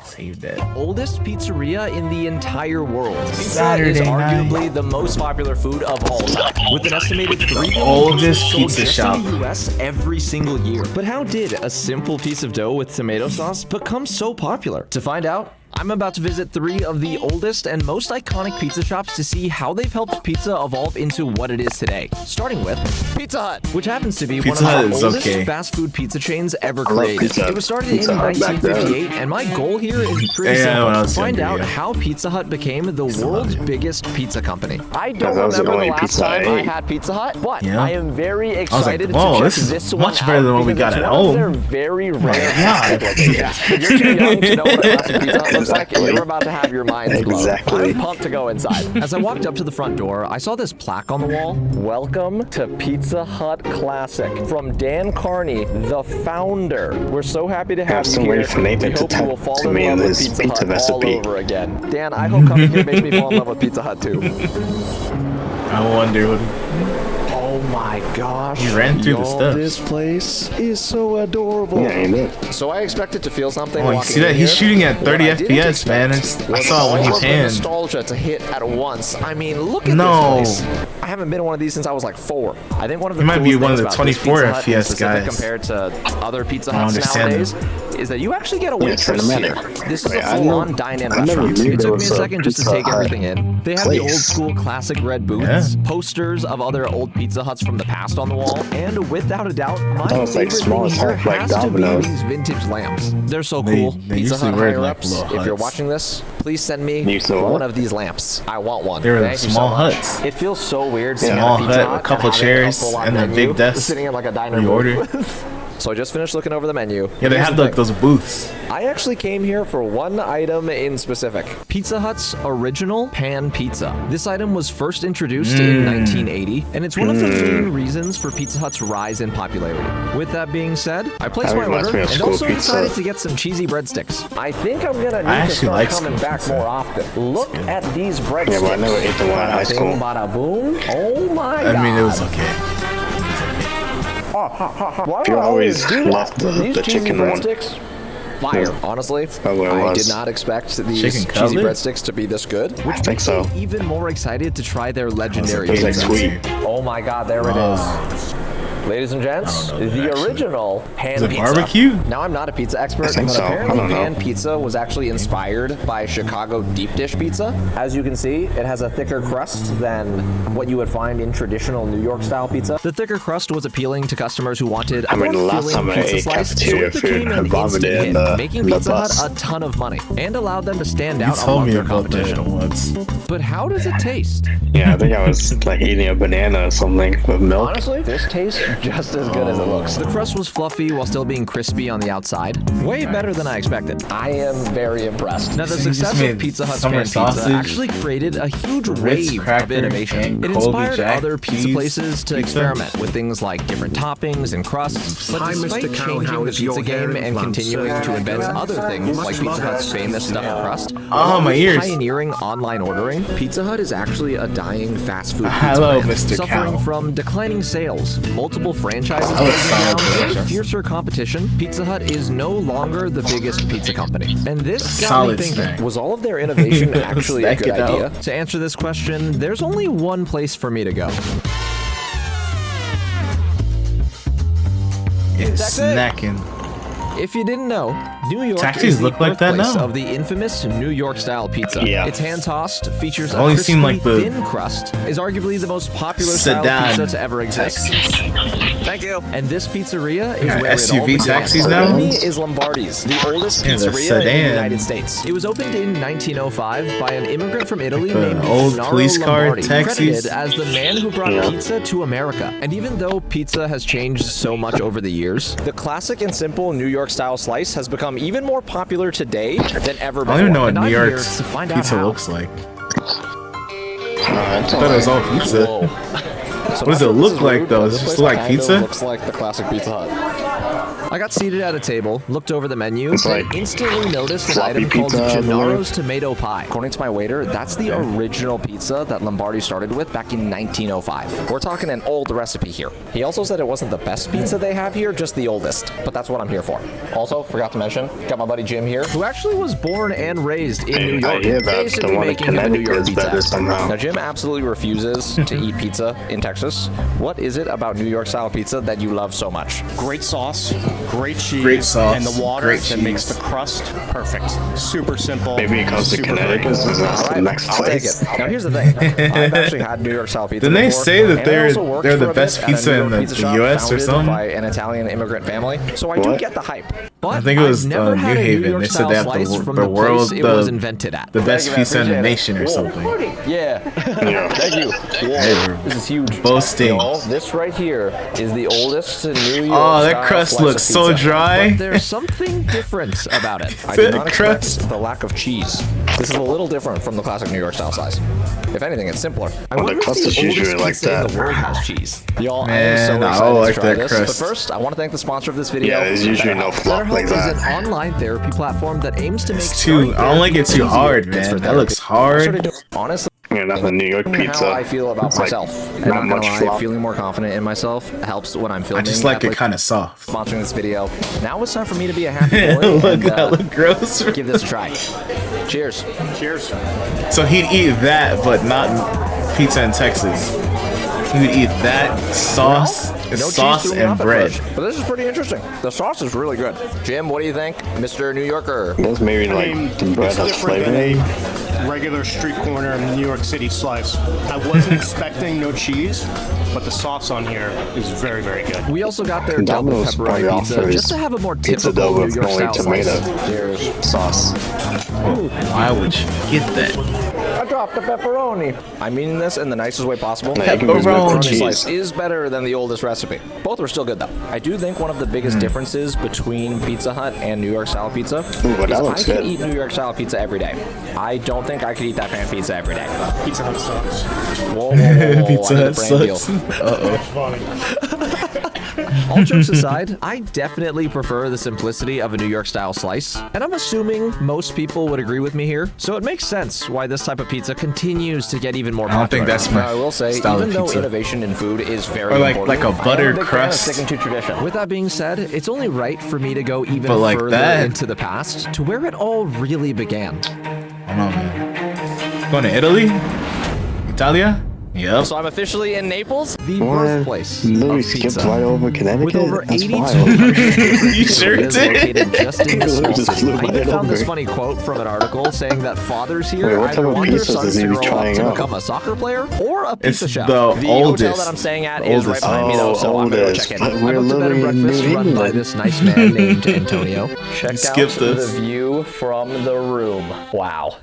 Save that. Oldest pizzeria in the entire world. Pizza Saturday is arguably night. the most popular food of all time, with an estimated 3 billion Oldest pizzas sold pizza just shop. in the US every single year. But how did a simple piece of dough with tomato sauce become so popular? To find out, I'm about to visit 3 of the oldest and most iconic pizza shops to see how they've helped pizza evolve into what it is today. Starting with Pizza Hut, which happens to be Pizza one Hut of is the oldest okay. fast food pizza chains ever love created. Pizza Hut. It was started Pizza in Hut back then. 1958, and my goal here is pretty Yeah, simple. when I To was find younger, out yeah. how Pizza Hut became the world's biggest pizza company. I don't that was the remember only the last pizza I time I ate. had Pizza Hut, but Yeah. I am very like, excited whoa, to this check is this much one better out than what we because got it's at one of home. their very rare God. If you're too young to know what a classic pizza Hut looks like, you're about to have your minds blown. Exactly. I'm pumped to go inside. As I walked up to the front door, I saw this plaque on the wall. Welcome to Pizza Hut Classic from Dan Carney, the founder. We're so happy to have you still here. waiting for Nathan We to hope you will fall to in me love with his Pizza pizza Hut recipe. all over again. Dan, I hope coming here makes me fall in love with Pizza Hut too. I wonder what. Oh my gosh. He ran through the y'all, steps. This place is so adorable. Yeah, he did. So I expected to feel something. Oh, you walking see that? in He's here. shooting at 30 What I didn't FPS, man. expect I was saw it when he all of the panned. nostalgia to hit at once. I mean, look at No. this place. I haven't been in one of these since I was like 4. I think one of the He might be coolest one of things the about this 24 Pizza Hut in FPS specific guys. compared to other Pizza I don't Huts understand nowadays is that you actually get a waitress here. cinematic. This is Wait, a I full-on never- dine-in I never restaurant. knew It there took me a was a second just to Pizza take Hut everything in. They have the old place. school classic red booths, Yeah. posters of other old Pizza Huts from the past on the wall, and without a doubt, my thought it was, like, favorite small thing as here heck, like has to be Domino's. these vintage lamps. They're so They- cool. they Pizza usually Hut wear, higher like, ups, little if you're huts. watching this, please send me You still one what? of these lamps. I want one. They were Thank you small so much. huts. It feels so weird seeing Small a Pizza hut, Hut a couple and having chairs, full-on and a menu, big desk sitting in like a diner you order. booth. So I just finished looking over the menu. Yeah, they Here's have the like thing. those booths. I actually came here for one item in specific. Pizza Hut's original pan pizza. This item was first introduced in 1980, and it's one of the main reasons for Pizza Hut's rise in popularity. With that being said, I placed That my reminds order me of and school also pizza. decided to get some cheesy breadsticks. I think I'm gonna need to actually start like coming school back pizza. more often. Look at these breadsticks. Yeah, but I never ate the one in high Bada bing, school. Bada boom. Oh my god. I mean, it was okay. Why do You I always do that? love These the cheesy chicken one. breadsticks? Fire. Honestly, probably what it I was. did not expect these Chicken cheesy cutlet? breadsticks to be this good. I think so. Even more excited to try their legendary It was like pizza. sweet. Oh my god, there it is. Ladies and gents, I don't know that, the actually. original pan Is it pizza. barbecue? Now, I'm not a pizza expert, think but so. I apparently don't know. pan pizza was actually inspired by Chicago deep dish pizza. As you can see, it has a thicker crust than what you would find in traditional New York style pizza. The thicker crust was appealing to customers who wanted a I mean, more the last filling time I pizza ate slice, so cafeteria it became food, I an vomited instant in hit, the- making in the Pizza Hut bus. a ton of money and allowed them to stand You out told among me their about that competition. once. But how does it taste? Yeah, I think I was like eating a banana or something with milk. Honestly, this tastes just as good as it looks. The crust was fluffy while still being crispy on the outside. Way better than I expected. I am very impressed. Now, the So you just success made of Pizza Hut's summer pan sausage, pizza actually created a huge Ritz wave cracker, of innovation. and It Colby inspired Jack other pizza cheese places to pizza. experiment with things like different toppings and crusts. But Hi, despite Mr. Cow, changing how the is your pizza hair game and and plums, continuing sir? to invent other things like Pizza Hut's famous stuffed crust, Oh, my ears. pioneering online ordering, Pizza Hut is actually a dying fast food pizza Hello, brand, Mr. suffering Cow. from declining sales, multiple franchises I was closing solid down, and delicious. fiercer competition. Pizza Hut is no longer the biggest pizza company. And this got Solid me thinking, snack. was all of their innovation actually a Snack good it out. idea? To answer this question, there's only one place for me to go. It's That's it. snacking. If you didn't know, New York Taxis is the look like that birthplace now. of the infamous New York style pizza. Yeah. It's hand-tossed, features a only crispy, seen, like, the thin crust, is arguably the most popular sedan style pizza to ever exist. Thank you. And this pizzeria is Yeah, where SUV it all began. taxis now? Bellini is Lombardi's, the oldest Yeah, the pizzeria in the sedan. United States. It was opened in 1905 by an immigrant from Italy The named old Gennaro police car Lombardi, taxis. credited as the man who brought Yeah. pizza to America. And even though pizza has changed so much over the years, the classic and simple New York style slice has become even more popular today than ever I before. don't even know what And New I'm here York's to find out pizza how. looks like. I I thought it was all pizza. Whoa. So What does not it sure if look this is like, rude, though? but Does this it just place look like kind of pizza? Looks like the classic Pizza Hut. I got seated at a table, looked over the menu, It's and like instantly noticed an floppy item called pizza on the Gennaro's tomato pie. According to my waiter, that's the original pizza that Lombardi started with back in 1905. We're talking an old recipe here. He also said it wasn't the best pizza they have here, just the oldest. But that's what I'm here for. Also, forgot to mention, got my buddy Jim here, who actually was born and raised in New York. I hear that Basically the one in making him a New York Connecticut is pizza better expert. somehow. Now, Jim absolutely refuses to eat pizza in Texas. What is it about New York style pizza that you love so much? Great sauce, great cheese, Great sauce, and the water great that makes cheese. the crust perfect. Super simple. Maybe it comes to super Connecticut. great. So that's All the right, next I'll take place. it. Now here's the thing. I've actually had New York style pizza Didn't they before, say that and I also worked they're the for a best bit at a pizza New in York the pizza shop US or founded something? by an Italian immigrant family, so I do What? get the hype. But I think it was I've never New had a New Haven. York They said style they have slice from the the world, place it was invented at. the best Thank you, pizza in the man. nation or something. Yeah. Yeah. Thank you. Hey, Whoa. bro. This is huge. Boasting. Y'all, this right here is the oldest New York Oh, that style crust slice of looks so pizza. dry. But there's something different about it. I That did not expect crust. the lack of cheese. This is a little different from the classic New York style slice. If anything, it's simpler. I Well, wonder the if crust the is usually oldest like pizza in that. the world has cheese. Y'all, I Man, am so I excited like to try that this. crust. But first, I want to thank the sponsor of this video. Yeah, there's usually no flop BetterHelp like is that. an online therapy platform that aims to make It's too. I don't like it too hard, man. That looks hard. Honestly, Yeah, that's a New York pizza. how I feel about It's like myself. And not I'm not much gonna lie, flop. feeling more confident in myself helps when I'm I filming. just like at, it kind of soft. sponsoring this video. Now it's time for me to be a happy boy Look, and that look gross. give this a try. Cheers. Cheers. So he'd eat that, but not pizza in Texas. He would eat that sauce, No sauce cheese threw me and off at bread. first, but this is pretty interesting. The sauce is really good. Jim, what do you think, Mr. New Yorker? That's maybe I like mean, the bread it's has different flavor. than a regular street corner New York City slice. I wasn't expecting no cheese, but the sauce on here is very, very good. We also got their double Domino's probably pepperoni pizza offers just to have a more pizza typical dough New with York only style tomato slice. Cheers. sauce. Why would you get that? I dropped the pepperoni. I mean this in the nicest way possible. No, you can use Pepperoni. with Pepperoni cheese. slice is better than the oldest recipe. Both were still good though. I do think one of the biggest differences between Pizza Hut and New York style pizza Ooh, but is that looks I can good. eat New York style pizza every day. I don't think I could eat that pan pizza every day. Pizza Hut sucks. Whoa, whoa, whoa, whoa. Pizza I need a Hut brand deal. sucks. Uh-oh. Funny. All jokes aside, I definitely prefer the simplicity of a New York style slice, and I'm assuming most people would agree with me here, so it makes sense why this type of pizza continues to get even more popular. I don't think that's my Now, I will say, style of even though pizza. innovation in food is very Or like important, a I am buttered big fan of crust. sticking to tradition. With that being said, it's only right for me to go even But like further that- into the past to where it all really began. I don't know, man. Going to Italy? Italia? Yep. So I'm officially in Naples, the What? birthplace Literally of skipped pizza. right over Connecticut. With over That's 82 wild. You sure It is did? located just in the Literally small just city. flew I right even found this over. funny quote from an article saying that fathers here Wait, what either type of want their pizzas sons is to he grow up trying to out? become a soccer player or a pizza It's chef. the hotel oldest. that I'm staying at The is right oldest. behind me though, so I'm gonna go oldest. check in. But I we're booked a bed and living in breakfast New run by England. this nice man named Antonio. Check out skipped the us. view from the room. Wow.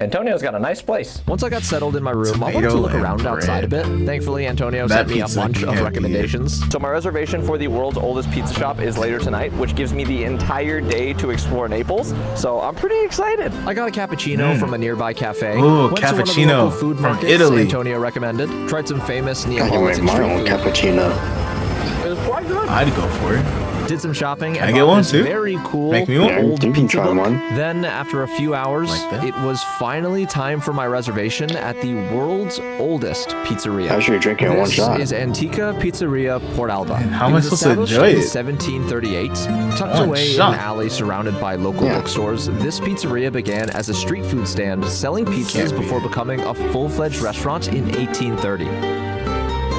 Antonio's got a nice place. Once I got settled in my room, I wanted to Tomato look and around bread. outside a bit. Thankfully, Antonio That sent me a pizza bunch can't of be it. recommendations. So my reservation for the world's oldest pizza shop is later tonight, which gives me the entire day to explore Naples. So I'm pretty excited. I got a cappuccino from a nearby cafe. Ooh, Went to one of the cappuccino local food from markets Italy. Antonio recommended. Tried some famous I can make Neapolitan my street own food. cappuccino. It was quite good. I'd go for it. Did some shopping. I and get bought one this too? Very cool Make me one. Yeah, old you can pizza try book. one. Then, after a few hours, Like that? it was finally time for my reservation at the world's oldest pizzeria. How should you drink it in one This shot? is Antica Pizzeria Port Alba. how am I was supposed to established enjoy in it? 1738. Tucked One away shot. in an alley surrounded by local Yeah. bookstores, this pizzeria began as a street food stand selling pizzas Can't be. before becoming a full-fledged restaurant in 1830.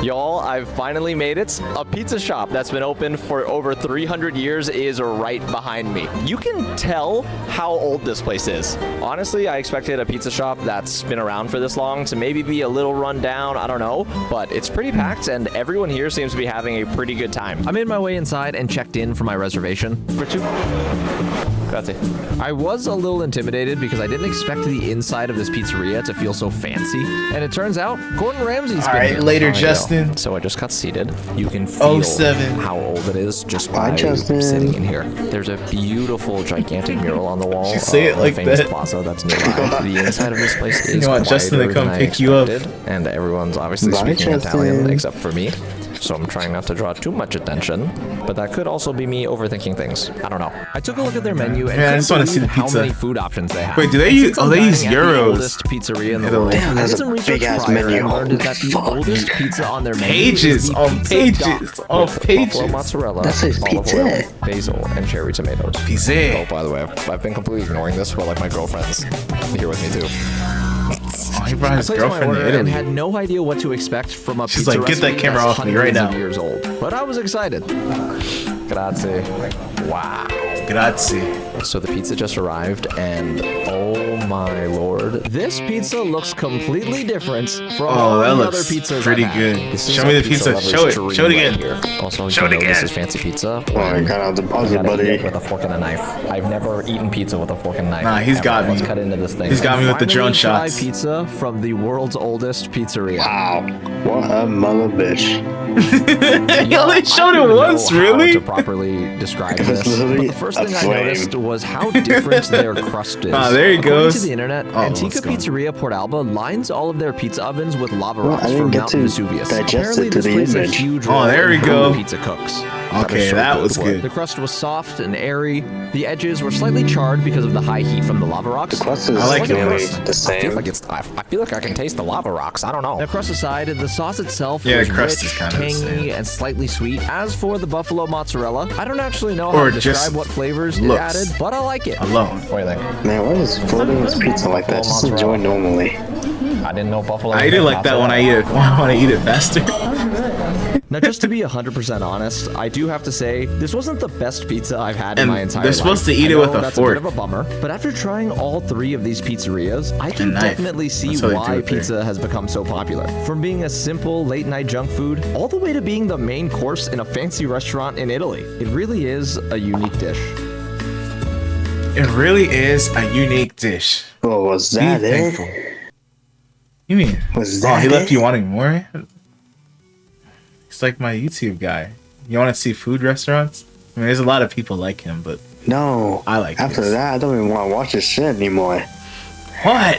Y'all, I've finally made it. A pizza shop that's been open for over 300 years is right behind me. You can tell how old this place is. Honestly, I expected a pizza shop that's been around for this long to maybe be a little run down, I don't know, but it's pretty packed and everyone here seems to be having a pretty good time. I made my way inside and checked in for my reservation. For two. Grazie. I was a little intimidated because I didn't expect the inside of this pizzeria to feel so fancy, and it turns out Gordon Ramsay's All been right, here. later, I know. Justin. So I just got seated. You can feel 07. how old it is just Bye, by Justin. sitting in here. There's a beautiful, gigantic mural on the wall You say it of like the famous that. plaza that's nearby. The inside of this place is You want Justin to quieter come than I pick you up. expected, and everyone's obviously Bye, speaking Justin. Italian except for me. so I'm trying not to draw too much attention. But that could also be me overthinking things. I don't know. I took a look at their menu and I just want to see the how pizza. many food options they have. Wait, do they use? Oh, they use Dining at the euros. oldest pizzeria in the Italy. world. Damn, I that's did some a research big-ass prior menu. and learned that the Fuck. oldest pizza on their menu Pages is the on pizza pages dock on with pages. buffalo mozzarella, That says olive pizza. oil, basil, and cherry tomatoes. Pizza. Oh, by the way, I've been completely ignoring this, but like my girlfriend's here with me too. Oh, he brought his I placed my girlfriend to order and Italy. had no idea what to expect from a She's pizza like, "Get that recipe camera that's off me right hundreds of now." years old. But I was excited. Grazie. Wow. Grazie. So the pizza just arrived, and oh my lord, this pizza looks completely different from all Oh, that the looks other pizzas pretty I've had. good. This is Show a me the pizza. lover's Show it. dream Show it again. right here. Also, Show you it know again. this is fancy pizza. Oh, I got out the You deposit, gotta eat buddy. it with a fork and a knife. I've never eaten pizza with a fork and knife. Nah, he's ever. got me. Let's cut into this thing. He's got me with the drone Finally try shots. pizza from the world's oldest pizzeria. Wow. What a mother bitch. Yo, they showed it once, How really? to properly describe It's this, but literally the first a thing I flame. noticed was how different their crust is. Ah, there he According goes. to the internet, Oh, Antica let's go. Pizzeria Port Alba lines all of their pizza ovens with lava Well, I rocks didn't from get Mount to Vesuvius. digest Apparently, it to this the plays a image. huge Oh, role there in we how go. the pizza cooks. Okay, is so that was wood. good. The crust was soft and airy. The edges were slightly charred because of the high heat from the lava rocks. The crust is I like it. nearly I the same. I feel like I can taste the lava rocks. I don't know. Across the side, the sauce itself Yeah, was the crust rich, is kind of the tangy, same. and slightly sweet. As for the buffalo mozzarella, I don't actually know how Or to just describe what flavors it looks. added, but I like it. Alone. What do you think? Man, what is floating this pizza like that? Just enjoy normally. I didn't know buffalo. I eat it like that when I eat it. When I eat it faster. Now, just to be 100% honest, I do have to say this wasn't the best pizza I've had in And my entire life. they're supposed to eat I it with know a that's fork. a bit of a bummer, but after trying all three of these pizzerias, I can knife. definitely see That's how they do why it there. pizza has become so popular. From being a simple late-night junk food, all the way to being the main course in a fancy restaurant in Italy. It really is a unique dish. It really is a unique dish. Oh, was Be that thankful. it? You mean? Was Oh, that he left it? you wanting more? He's like my YouTube guy. You want to see food restaurants? I mean, there's a lot of people like him, but No. I like After this. that, I don't even want to watch this shit anymore. what?